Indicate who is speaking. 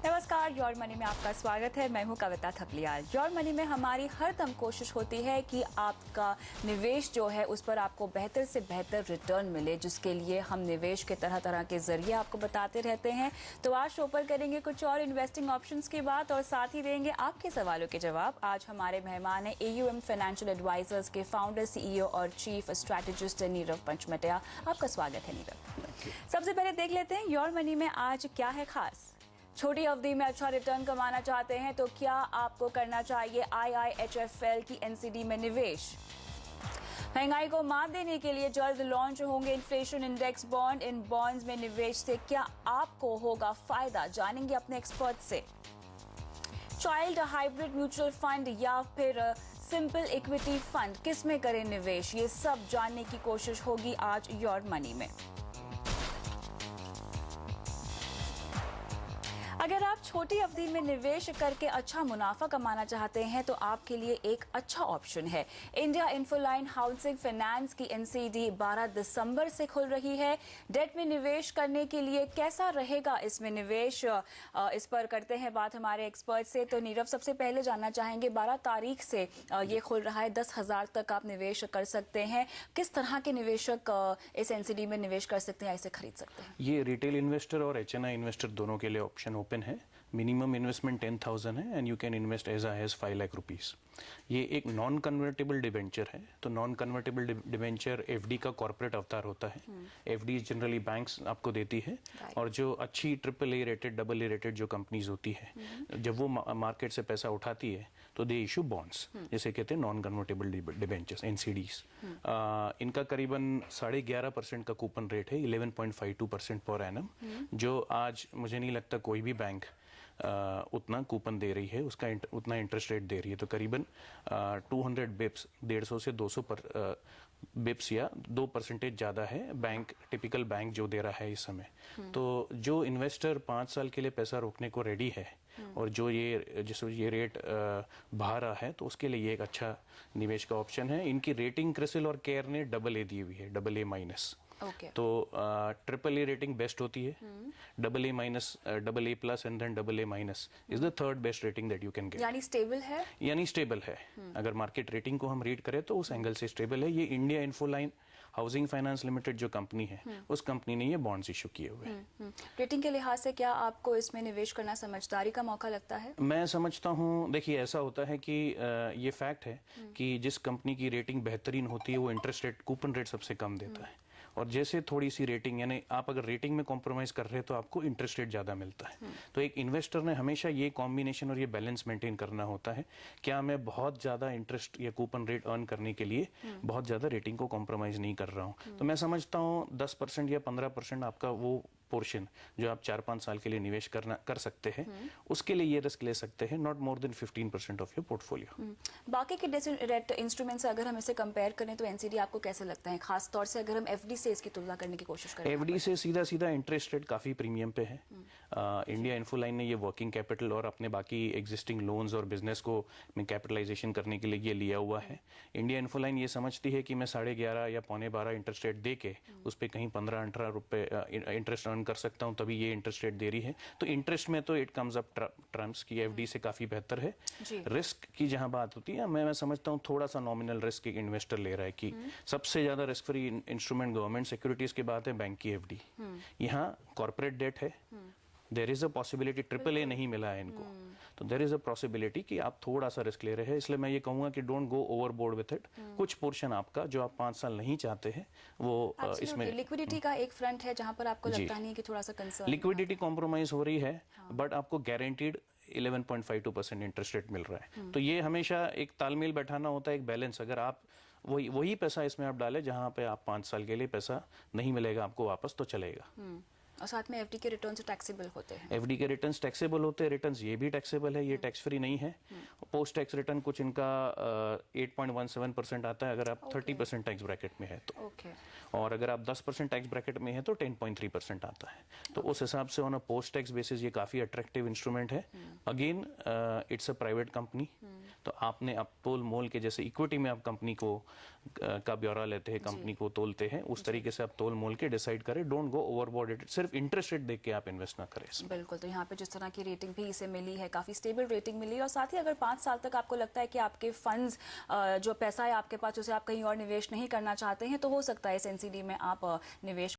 Speaker 1: नमस्कार, your money में आपका स्वागत है। मैं हूं कविता थपलियाल। योर मनी में हमारी हर दम कोशिश होती है कि आपका निवेश जो है उस पर आपको बेहतर से बेहतर रिटर्न मिले, जिसके लिए हम निवेश के तरह तरह के जरिए आपको बताते रहते हैं। तो आज शो पर करेंगे कुछ और इन्वेस्टिंग ऑप्शंस की बात और साथ ही देंगे आपके सवालों के जवाब। आज हमारे मेहमान हैं AUM फाइनेंशियल एडवाइजर्स के फाउंडर, CEO और चीफ स्ट्रैटेजिस्ट नीरव पंचमटिया। आपका स्वागत है नीरव। सबसे पहले देख लेते हैं योर मनी में आज क्या है खास। छोटी अवधि में अच्छा रिटर्न कमाना चाहते हैं तो क्या आपको करना चाहिए IIHFL की NCD में निवेश। महंगाई को मात देने के लिए जल्द लॉन्च होंगे इन्फ्लेशन इंडेक्स बॉन्ड। इन बॉन्ड्स में निवेश से क्या आपको होगा फायदा, जानेंगे अपने एक्सपर्ट से। चाइल्ड हाइब्रिड म्यूचुअल फंड या फिर सिंपल इक्विटी फंड, किस में करें निवेश, ये सब जानने की कोशिश होगी आज योर मनी में। अगर आप छोटी अवधि में निवेश करके अच्छा मुनाफा कमाना चाहते हैं तो आपके लिए एक अच्छा ऑप्शन है। इंडिया इन्फोलाइन हाउसिंग फाइनेंस की NCD 12 दिसंबर से खुल रही है। डेट में निवेश करने के लिए कैसा रहेगा इसमें निवेश, इस पर करते हैं बात हमारे एक्सपर्ट से। तो नीरव, सबसे पहले जानना चाहेंगे 12 तारीख से ये खुल रहा है, 10,000 तक आप निवेश कर सकते हैं। किस तरह के निवेशक इस NCD में निवेश कर सकते हैं, इसे खरीद सकते हैं?
Speaker 2: ये रिटेल इन्वेस्टर और HNI इन्वेस्टर दोनों के लिए ऑप्शन ओपन है। मिनिमम इन्वेस्टमेंट 10,000 है and you can invest as high as 5 lakh rupees. ये एक नॉन कन्वर्टेबल डिबेंचर है। तो नॉन कन्वर्टेबल डिबेंचर FD का कॉर्पोरेट अवतार होता है। FD जनरली बैंक्स आपको देती है और जो अच्छी AAA रेटेड, AA रेटेड जो कंपनीज होती है, जब वो मार्केट से पैसा उठाती है तो दे इशू बॉन्ड्स, जिसे कहते हैं नॉन कन्वर्टेबल डिबेंचर्स, NCDs। इनका करीबन 11.5% का कूपन रेट है, 11.52% पर एनम, जो आज मुझे नहीं लगता कोई भी बैंक उतना कूपन दे रही है, उसका उतना इंटरेस्ट रेट दे रही है। तो करीबन 200 बिप्स, 150 से 200 बिप्स या 2% ज़्यादा है बैंक, टिपिकल बैंक जो दे रहा है इस समय। तो जो इन्वेस्टर 5 साल के लिए पैसा रोकने को रेडी है और जो ये रेट बाहर रहा है, तो उसके लिए ये एक अच्छा निवेश का ऑप्शन है। इनकी रेटिंग क्रिसिल और केयर ने AA दी हुई है, AA-। तो AAA रेटिंग बेस्ट होती है, AA-, AA+ and then AA- is the third best rating that you can get.
Speaker 1: यानी स्टेबल है,
Speaker 2: यानी स्टेबल है। अगर मार्केट रेटिंग को हम रीड करें तो उस एंगल से स्टेबल है। ये India Infoline housing finance limited जो कंपनी है, उस कंपनी ने ये बॉन्ड्स इशू किए हुए हैं।
Speaker 1: रेटिंग के लिहाज से क्या आपको इसमें निवेश करना समझदारी का मौका लगता है?
Speaker 2: मैं समझता हूँ, देखिए ऐसा होता है कि ये फैक्ट है कि जिस कंपनी की रेटिंग बेहतरीन होती है वो इंटरेस्ट रेट, कूपन रेट सबसे कम देता है। और जैसे थोड़ी सी रेटिंग, यानी आप अगर रेटिंग में कॉम्प्रोमाइज कर रहे हैं तो आपको इंटरेस्ट रेट ज़्यादा मिलता है। तो एक इन्वेस्टर ने हमेशा ये कॉम्बिनेशन और ये बैलेंस मेंटेन करना होता है। क्या मैं बहुत ज़्यादा इंटरेस्ट या कूपन रेट अर्न करने के लिए बहुत ज़्यादा रेटिंग को कॉम्प्रोमाइज़ नहीं कर रहा हूँ। तो मैं समझता हूँ 10% या 15% आपका वो पोर्शन जो आप 4-5 साल के लिए निवेश कर सकते हैं, उसके लिए ये रिस्क ले सकते हैं, not more than 15% of your portfolio.
Speaker 1: बाकी के डेट इंस्ट्रूमेंट से अगर हम इसे कंपेयर करें तो NCD आपको कैसे लगता है, खास तौर से अगर हम FD से इसकी तुलना करने की कोशिश करें?
Speaker 2: FD से सीधा इंटरेस्ट रेट काफ़ी प्रीमियम पे है। इंडिया इन्फोलाइन ने ये वर्किंग कैपिटल और अपने बाकी एग्जिस्टिंग लोन्स और बिजनेस को कैपिटलाइजेशन करने के लिए ये लिया हुआ है। इंडिया इन्फोलाइन ये समझती है कि मैं 11.5 या 11.25 इंटरेस्ट रेट दे के उस पर कहीं 15-18 रुपये इंटरेस्ट अर्न कर सकता हूं, तभी ये इंटरेस्ट रेट दे रही है। तो इंटरेस्ट में तो इट कम्स अप ट्रम्प्स की FD से काफी बेहतर है। रिस्क की जहां बात होती है, मैं समझता हूं थोड़ा सा नॉमिनल रिस्क एक इन्वेस्टर ले रहा है कि सबसे ज्यादा risk free instrument government securities के बाद है बैंक की FD। यहाँ कॉर्पोरेट डेट है, there is a possibility, AAA नहीं मिला है इनको, तो देयर इज अ पॉसिबिलिटी कि आप थोड़ा सा रिस्क ले रहे हैं। इसलिए मैं ये कहूंगा कि don't go overboard with it. कुछ पोर्शन आपका जो आप 5 साल नहीं चाहते हैं वो इसमें
Speaker 1: लिक्विडिटी का एक फ्रंट है जहां पर आपको लगता नहीं है कि थोड़ा सा कंसर्न,
Speaker 2: लिक्विडिटी कॉम्प्रोमाइज हो रही है, बट आपको गारंटीड 11.52% इंटरेस्ट रेट मिल रहा है। तो ये हमेशा एक तालमेल बैठाना होता है, एक बैलेंस। अगर आप वही पैसा इसमें आप डालें जहां पे आप 5 साल के लिए पैसा नहीं मिलेगा आपको वापस, तो चलेगा।
Speaker 1: और साथ में एफडी के रिटर्न टैक्सेबल होते हैं।
Speaker 2: एफडी के रिटर्न्स टैक्सेबल होते हैं, रिटर्न्स ये भी टैक्सेबल है, ये टैक्स फ्री नहीं है। पोस्ट टैक्स रिटर्न कुछ इनका 8.17% आता है अगर आप 30% टैक्स ब्रैकेट में है तो,
Speaker 1: ओके।
Speaker 2: और अगर आप 10% टैक्स ब्रैकेट में है तो 10.3% आता है। तो उस हिसाब से on a post tax basis ये काफ़ी अट्रैक्टिव इंस्ट्रूमेंट है। Again it's a private company, तो आपने अब तोल मोल के जैसे इक्विटी में आप कंपनी को का ब्यौरा लेते हैं, कंपनी को तोलते हैं, उस तरीके से आप तोल मोल के डिसाइड करें। डोंट गो ओवरबोर्ड, सिर्फ इंटरेस्ट रेट देख के आप इन्वेस्ट ना करें इसमें।
Speaker 1: बिल्कुल, तो यहाँ पे जिस तरह की रेटिंग भी इसे मिली है, काफ़ी स्टेबल रेटिंग मिली है, और साथ ही अगर 5 साल तक आपको लगता है कि आपके फंड्स जो पैसा है आपके पास उसे आप कहीं और निवेश नहीं करना चाहते हैं, तो हो सकता है इस एनसीडी में आप निवेश